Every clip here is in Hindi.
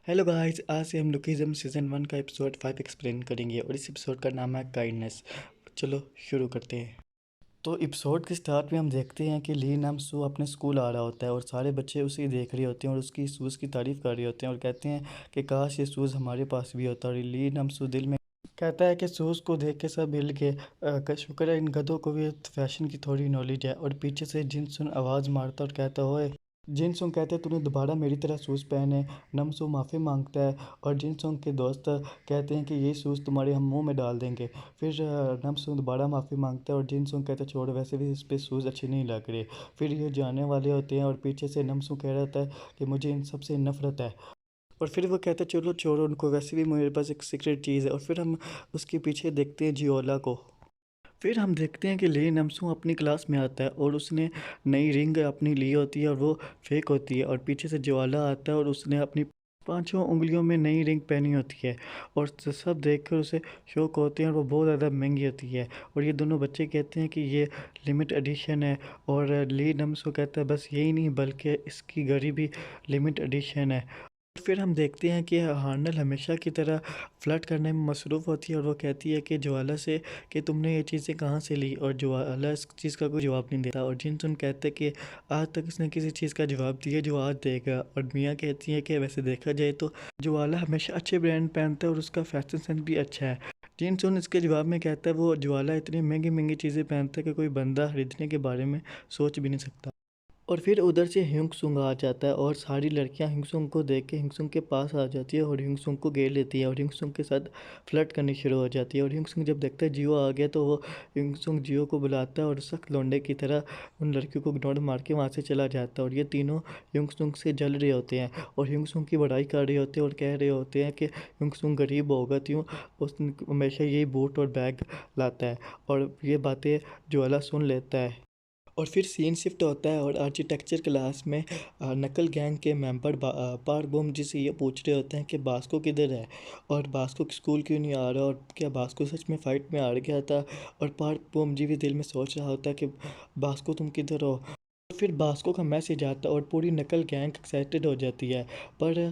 हेलो गाइस, आज से हम लुकिज्म सीज़न 1 का एपिसोड 5 एक्सप्लेन करेंगे और इस एपिसोड का नाम है काइंडनेस। चलो शुरू करते हैं। तो एपिसोड के स्टार्ट में हम देखते हैं कि ली नाम सू अपने स्कूल आ रहा होता है और सारे बच्चे उसे देख रहे होते हैं और उसकी शूज़ की तारीफ़ कर रहे होते हैं और कहते हैं कि काश ये शूज़ हमारे पास भी होता। और ली नाम सू दिल में कहता है कि शूज़ को देख के सब हिल के शुक्र है इन गधों को भी फैशन की थोड़ी नॉलेज है। और पीछे से जिन सुन आवाज़ मारता और कहता होए जिन कहते हैं तूने दोबारा मेरी तरह शूज़ पहने। नमसू माफ़ी मांगता है और जिन के दोस्त कहते हैं कि ये शूज़ तुम्हारे हम मुंह में डाल देंगे। फिर नमसू दोबारा माफ़ी मांगता है और जिन कहते हैं छोड़, वैसे भी इस पे शूज़ अच्छे नहीं लग रहे। फिर ये जाने वाले होते हैं और पीछे से नमसू कह रहा था कि मुझे इन सब से नफरत है। और फिर वो कहते हैं चलो छोड़ो उनको, वैसे भी मेरे पास एक सीक्रेट चीज़ है। और फिर हम उसके पीछे देखते हैं जियोला को। फिर हम देखते हैं कि ली नमसू अपनी क्लास में आता है और उसने नई रिंग अपनी ली होती है और वो फेक होती है। और पीछे से ज्वाला आता है और उसने अपनी पांचों उंगलियों में नई रिंग पहनी होती है और सब देखकर उसे शौक होते हैं और वो बहुत ज़्यादा महंगी होती है। और ये दोनों बच्चे कहते हैं कि ये लिमिट एडिशन है। और ली नमसू कहता है बस यही नहीं बल्कि इसकी घड़ी भी लिमिट एडिशन है। फिर हम देखते हैं कि हार्नल हमेशा की तरह फ्लर्ट करने में मसरूफ़ होती है और वो कहती है कि ज्वाला से कि तुमने ये चीज़ें कहाँ से ली। और ज्वाला इस चीज़ का कोई जवाब नहीं देता और जिन कहते हैं कि आज तक इसने किसी चीज़ का जवाब दिया जो आज देगा। और मियाँ कहती है कि वैसे देखा जाए तो ज्वाला हमेशा अच्छे ब्रांड पहनता है और उसका फैशन सेंस भी अच्छा है। जिन इसके जवाब में कहता है वो ज्वाला इतनी महंगी महंगी चीज़ें पहनता है कि कोई बंदा खरीदने के बारे में सोच भी नहीं सकता। और फिर उधर से ह्यूंगसुंग आ जाता है और सारी लड़कियां ह्यूंगसुंग को देख के ह्यूंगसुंग के पास आ जाती है और ह्यूंगसुंग को घेर लेती है और ह्यूंगसुंग के साथ फ्लर्ट करनी शुरू हो जाती है। और ह्यूंगसुंग जब देखता है जियो आ गया तो वो ह्यूंगसुंग जियो को बुलाता है और सख्त लौंडे की तरह उन लड़कियों को इग्नोर मार के वहाँ से चला जाता है। और ये तीनों ह्यूंगसुंग से जल रहे होते हैं और ह्यूंगसुंग की बड़ाई कर रहे होते हैं और कह रहे होते हैं कि ह्यूंगसुंग गरीब होगा क्यों, उसने हमेशा यही बूट और बैग लाता है। और ये बातें ज्वाला सुन लेता है। और फिर सीन शिफ्ट होता है और आर्किटेक्चर क्लास में नकल गैंग के मेंबर पार्क बोम जी से ये पूछ रहे होते हैं कि बास्को किधर है और बास्को स्कूल क्यों नहीं आ रहा और क्या बास्को सच में फ़ाइट में हार गया था। और पार्क बोम जी भी दिल में सोच रहा होता है कि बास्को तुम किधर हो। फिर बास्को का मैसेज आता है और पूरी नकल गैंग एक्साइटेड हो जाती है। पर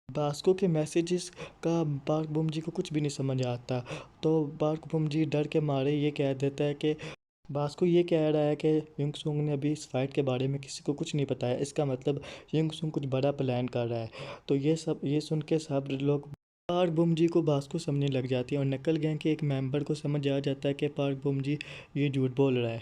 बास्को के मैसेजेस का पार्क बुम जी को कुछ भी नहीं समझ आता। तो पार्क बुम जी डर के मारे ये कह देता है कि बास्को ये कह रहा है कि युंगसुंग ने अभी इस फाइट के बारे में किसी को कुछ नहीं बताया, इसका मतलब युंगसुंग कुछ बड़ा प्लान कर रहा है। तो ये सुन के सब लोग पार्क बुम जी को बास्को समझने लग जाती है और नकल गैंग के एक मेंबर को समझ आ जाता है कि पार्क बुम जी ये झूठ बोल रहा है।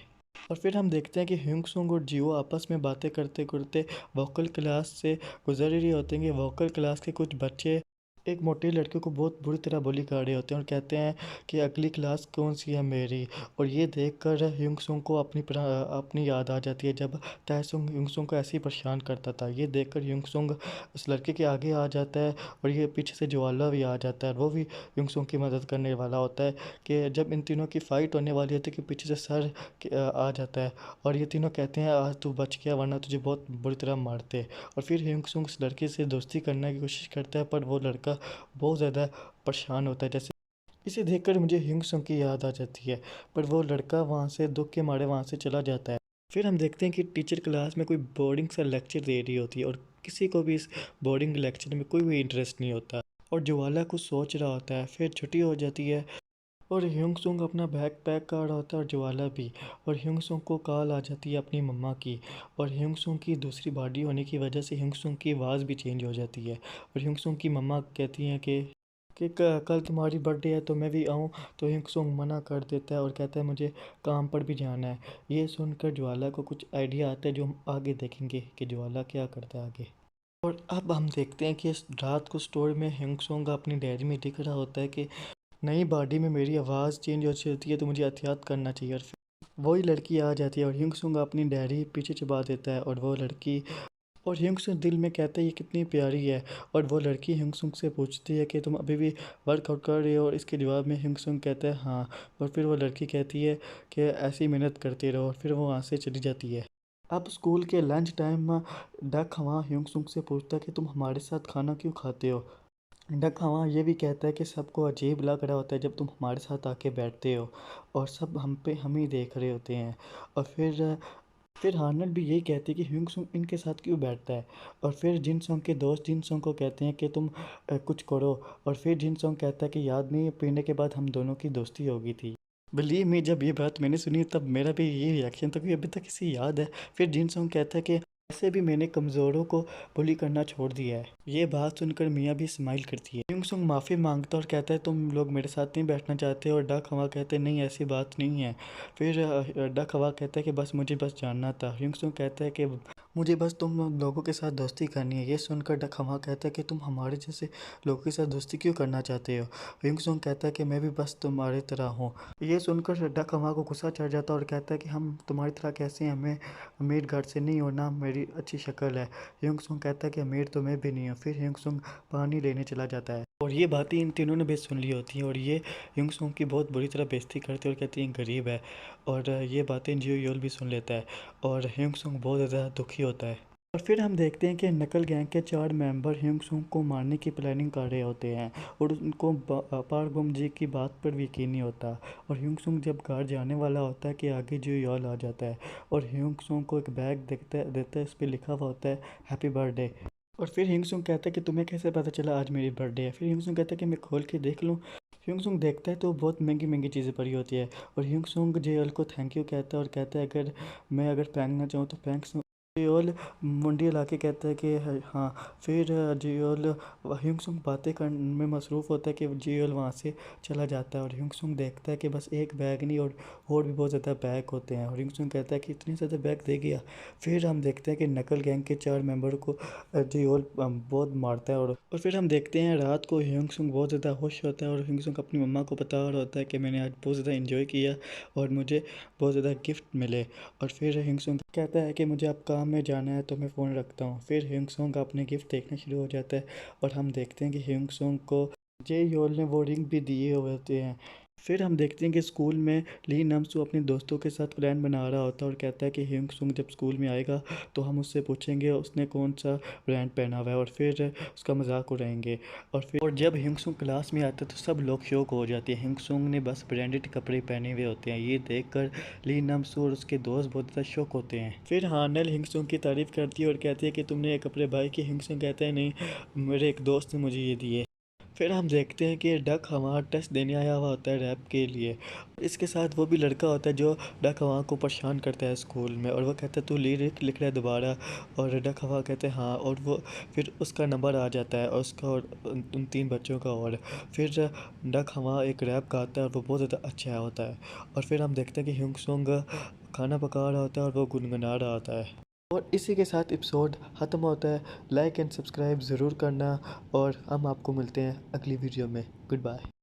और फिर हम देखते हैं कि ह्यूंगसुंग और जियो आपस में बातें करते करते वोकल क्लास से गुजर ही होते हैं कि वोकल क्लास के कुछ बच्चे एक मोटी लड़की को बहुत बुरी तरह बुली कर रहे होते हैं और कहते हैं कि अगली क्लास कौन सी है मेरी। और ये देखकर ह्यूंगसुंग को अपनी याद आ जाती है जब तैसुंग ह्यूंगसुंग को ऐसे ही परेशान करता था। ये देखकर ह्यूंगसुंग उस लड़के के आगे आ जाता है और ये पीछे से ज्वाला भी आ जाता है और वो भी ह्यूंगसुंग की मदद करने वाला होता है कि जब इन तीनों की फ़ाइट होने वाली होती है कि पीछे से सर आ जाता है और ये तीनों कहते हैं आज तू बच गया वरना तुझे बहुत बुरी तरह मारते। और फिर ह्यूंगसुंग उस लड़के से दोस्ती करने की कोशिश करता है पर वो लड़का बहुत ज़्यादा परेशान होता है। जैसे इसे देखकर मुझे ह्यूंगसुंग की याद आ जाती है पर वो लड़का वहाँ से दुख के मारे वहाँ से चला जाता है। फिर हम देखते हैं कि टीचर क्लास में कोई बोर्डिंग सा लेक्चर दे रही होती है और किसी को भी इस बोर्डिंग लेक्चर में कोई भी इंटरेस्ट नहीं होता और ज्वाला कुछ सोच रहा होता है। फिर छुट्टी हो जाती है और ह्यूंगसुंग अपना बैग पैक कर रहा होता है और ज्वाला भी। और ह्यूंगसुंग को कॉल आ जाती है अपनी मम्मा की और ह्यूंगसुंग की दूसरी बॉडी होने की वजह से ह्यूंगसुंग की आवाज़ भी चेंज हो जाती है। और ह्यूंगसुंग की मम्मा कहती हैं कि कल तुम्हारी बर्थडे है तो मैं भी आऊँ। तो ह्यूंगसुंग मना कर देता है और कहता है मुझे काम पर भी जाना है। ये सुनकर ज्वाला को कुछ आइडिया आता है जो हम आगे देखेंगे कि ज्वाला क्या करता है आगे। और अब हम देखते हैं कि इस रात को स्टोर में ह्यूंगसुंग अपनी डायरी में लिख रहा होता है कि नई बॉडी में मेरी आवाज़ चेंज हो जाती है तो मुझे एहतियात करना चाहिए। और फिर वही लड़की आ जाती है और ह्यूंगसुंग अपनी डायरी पीछे छुपा देता है और वो लड़की और ह्यूंगसुंग दिल में कहता है ये कितनी प्यारी है। और वो लड़की ह्यूंगसुंग से पूछती है कि तुम अभी भी वर्कआउट कर रही हो और इसके जवाब में ह्यूंगसुंग कहता है हाँ। और फिर वो लड़की कहती है कि ऐसी मेहनत करती रहो और फिर वो वहाँ से चली जाती है। अब स्कूल के लंच टाइम में डक हवा ह्यूंगसुंग से पूछता है कि तुम हमारे साथ खाना क्यों खाते हो। डक हवा ये भी कहता है कि सबको अजीब लग रहा होता है जब तुम हमारे साथ आके बैठते हो और सब हम ही देख रहे होते हैं। और फिर फिर हार्नल भी यही कहती है कि ह्यूंग सुंग इनके साथ क्यों बैठता है। और फिर जिन सोंग के दोस्त जिन सोंग को कहते हैं कि तुम कुछ करो। और फिर जिन सोंग कहता है कि याद नहीं पीने के बाद हम दोनों की दोस्ती हो गई थी। बिलीव मी, जब ये बात मैंने सुनी तब मेरा भी ये रिएक्शन था कि अभी तक इसे याद है। फिर जिन सोंग कहता है कि ऐसे भी मैंने कमज़ोरों को बुली करना छोड़ दिया है। ये बात सुनकर मियाँ भी स्माइल करती है। ह्यूंग सुंग माफ़ी मांगता और कहता है तुम लोग मेरे साथ नहीं बैठना चाहते। और डक हवा कहते हैं नहीं ऐसी बात नहीं है। फिर डक हवा कहता है कि मुझे बस जानना था। ह्यूंग सुंग कहता है कि मुझे बस तुम लोगों के साथ दोस्ती करनी है। ये सुनकर डक हवा कहता है कि तुम हमारे जैसे लोगों के साथ दोस्ती क्यों करना चाहते हो। ह्यूंग सुंग कहता है कि मैं भी बस तुम्हारी तरह हूँ। ये सुनकर डक हवा को गुस्सा चढ़ जाता है और कहता है कि हम तुम्हारी तरह कैसे हैं, हमें अमीर घर से नहीं हो, ना मेरी अच्छी शक्ल है। ह्यूंग सुंग कहता है कि अमीर तो मैं भी नहीं हूँ। फिर ह्यूंग सुंग पानी लेने चला जाता है और ये बातें इन तीनों ने भी सुन ली होती हैं। और ये ह्यूंग सुंग की बहुत बुरी तरह बेइज्जती करते हैं और कहती हैं गरीब है। और ये बातें जियो योल भी सुन लेता है और ह्यूंग सुंग बहुत ज़्यादा दुखी होता है। और फिर हम देखते हैं कि नकल गैंग के 4 मेंबर ह्यूंग सुंग को मारने की प्लानिंग कर रहे होते हैं। और उनको पार्क बम जी की बात पर भी यकीन नहीं होता। और ह्यूंग सुंग जब घर जाने वाला होता है कि आगे जो यॉल आ जाता है और ह्यूंग सुंग को एक बैग देता है, उस पर लिखा हुआ होता है हैप्पी बर्थडे। और फिर ह्यूंग सुंग कहता है कि तुम्हें कैसे पता चला आज मेरी बर्थडे है। फिर ह्यूंग सुंग कहता है कि मैं खोल के देख लूँ। ह्यूंग सुंग देखता है तो बहुत महंगी महंगी चीज़ें पड़ी होती है। और ह्यूंग सुंग जेयल को थैंक यू कहता है और कहता है अगर फेंकना चाहूँ तो फेंक। जियोल मुंडी हिला के कहता है कि हाँ। फिर जियोल ह्यूंगसुंग बातें करने में मसरूफ़ होता है कि जियोल वहाँ से चला जाता है। और ह्यूंगसुंग देखता है कि बस एक बैग नहीं और भी बहुत ज़्यादा बैग होते हैं। और ह्यूंगसुंग कहता है कि इतने ज़्यादा बैग दे गया। फिर हम देखते हैं कि नकल गैंग के 4 मेंबर को जियोल बहुत मारता है। और फिर हम देखते हैं रात को ह्यूंगसुंग बहुत ज़्यादा खुश होता है और ह्यूंगसुंग अपनी मम्मा को बता रहा होता है कि मैंने आज बहुत ज़्यादा इंजॉय किया और मुझे बहुत ज़्यादा गिफ्ट मिले। और फिर ह्यूंगसुंग कहता है कि मुझे अब काम में जाना है तो मैं फ़ोन रखता हूँ। फिर ह्यूंगसुंग अपने गिफ्ट देखना शुरू हो जाता है और हम देखते हैं कि ह्यूंगसुंग को जे योल ने वो रिंग भी दिए हुए होते हैं। फिर हम देखते हैं कि स्कूल में ली नमसू अपने दोस्तों के साथ प्लान बना रहा होता है और कहता है कि ह्यूंगसुंग जब स्कूल में आएगा तो हम उससे पूछेंगे उसने कौन सा ब्रांड पहना हुआ है और फिर उसका मजाक उड़ाएंगे। और जब ह्यूंगसुंग क्लास में आता है तो सब लोग शौक हो जाते हैं। ह्यूंगसुंग ने बस ब्रांडेड कपड़े पहने हुए होते हैं। ये देखकर ली नमसू और उसके दोस्त बहुत ज़्यादा शौक होते हैं। फिर हानल ह्यूंगसुंग की तारीफ करती है और कहती है कि तुमने ये कपड़े बाय किए। ह्यूंगसुंग कहता है नहीं, मेरे एक दोस्त ने मुझे ये दिए। फिर हम देखते हैं कि डक हवा टेस्ट देने आया हुआ होता है रैप के लिए। इसके साथ वो भी लड़का होता है जो डक हवा को परेशान करता है स्कूल में। और वो कहता है तू लिरिक लिख रहा है दोबारा। और डक हवा कहते हैं हाँ। और वो फिर उसका नंबर आ जाता है और उसका और उन 3 बच्चों का। और फिर डक हवा एक रैप गाता है और वो बहुत ज़्यादा अच्छा होता है। और फिर हम देखते हैं कि ह्यूंगसुंग खाना पका रहा होता है और वो गुनगुना रहा होता है। और इसी के साथ एपिसोड ख़त्म होता है। लाइक एंड सब्सक्राइब ज़रूर करना और हम आपको मिलते हैं अगली वीडियो में। Good bye.